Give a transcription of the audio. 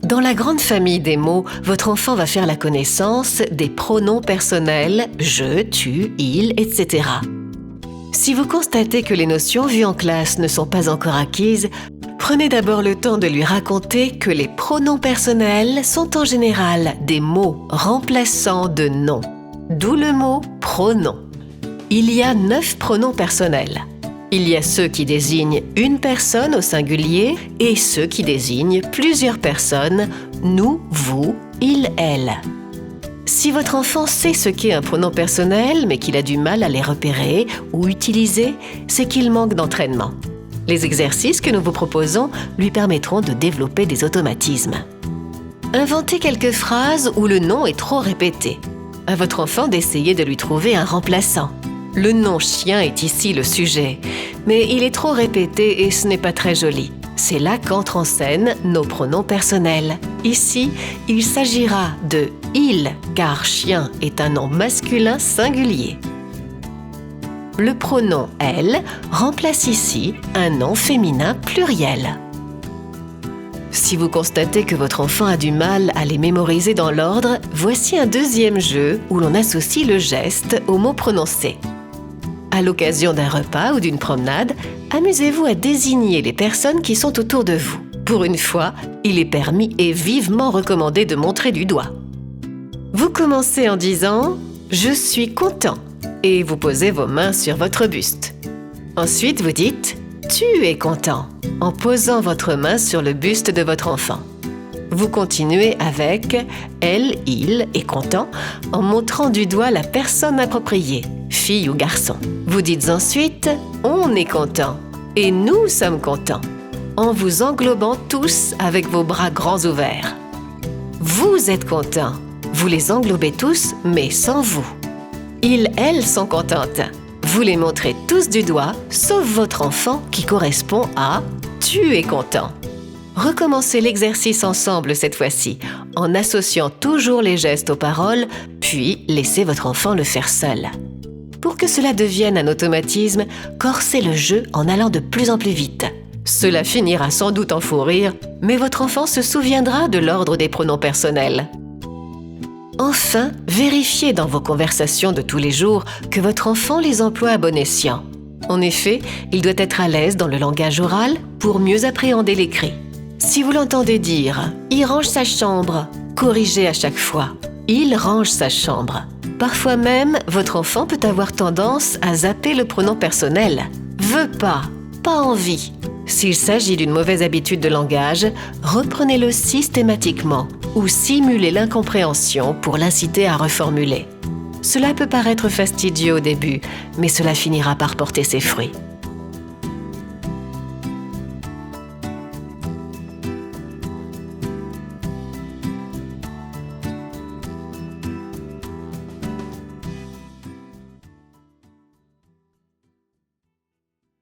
Dans la grande famille des mots, votre enfant va faire la connaissance des pronoms personnels « je »,« tu »,« il », etc. Si vous constatez que les notions vues en classe ne sont pas encore acquises, prenez d'abord le temps de lui raconter que les pronoms personnels sont en général des mots remplaçants de noms, d'où le mot « pronom ». Il y a 9 pronoms personnels. Il y a ceux qui désignent une personne au singulier et ceux qui désignent plusieurs personnes, nous, vous, il, elle. Si votre enfant sait ce qu'est un pronom personnel mais qu'il a du mal à les repérer ou utiliser, c'est qu'il manque d'entraînement. Les exercices que nous vous proposons lui permettront de développer des automatismes. Inventez quelques phrases où le nom est trop répété. À votre enfant d'essayer de lui trouver un remplaçant. Le nom chien est ici le sujet, mais il est trop répété et ce n'est pas très joli. C'est là qu'entrent en scène nos pronoms personnels. Ici, il s'agira de « il » car chien est un nom masculin singulier. Le pronom « elle » remplace ici un nom féminin pluriel. Si vous constatez que votre enfant a du mal à les mémoriser dans l'ordre, voici un deuxième jeu où l'on associe le geste au mot prononcé. À l'occasion d'un repas ou d'une promenade, amusez-vous à désigner les personnes qui sont autour de vous. Pour une fois, il est permis et vivement recommandé de montrer du doigt. Vous commencez en disant « Je suis content » et vous posez vos mains sur votre buste. Ensuite, vous dites « Tu es content » en posant votre main sur le buste de votre enfant. Vous continuez avec « Elle, il est content » en montrant du doigt la personne appropriée, fille ou garçon. Vous dites ensuite « On est content » et « Nous sommes contents » en vous englobant tous avec vos bras grands ouverts. Vous êtes contents. Vous les englobez tous, mais sans vous. Ils, elles sont contentes. Vous les montrez tous du doigt, sauf votre enfant qui correspond à « Tu es content ». Recommencez l'exercice ensemble cette fois-ci, en associant toujours les gestes aux paroles, puis laissez votre enfant le faire seul. Pour que cela devienne un automatisme, corsez le jeu en allant de plus en plus vite. Cela finira sans doute en fou rire, mais votre enfant se souviendra de l'ordre des pronoms personnels. Enfin, vérifiez dans vos conversations de tous les jours que votre enfant les emploie à bon escient. En effet, il doit être à l'aise dans le langage oral pour mieux appréhender l'écrit. Si vous l'entendez dire « Il range sa chambre », corrigez à chaque fois « Il range sa chambre ». Parfois même, votre enfant peut avoir tendance à zapper le pronom personnel « veut pas »,« pas envie ». S'il s'agit d'une mauvaise habitude de langage, reprenez-le systématiquement ou simulez l'incompréhension pour l'inciter à reformuler. Cela peut paraître fastidieux au début, mais cela finira par porter ses fruits.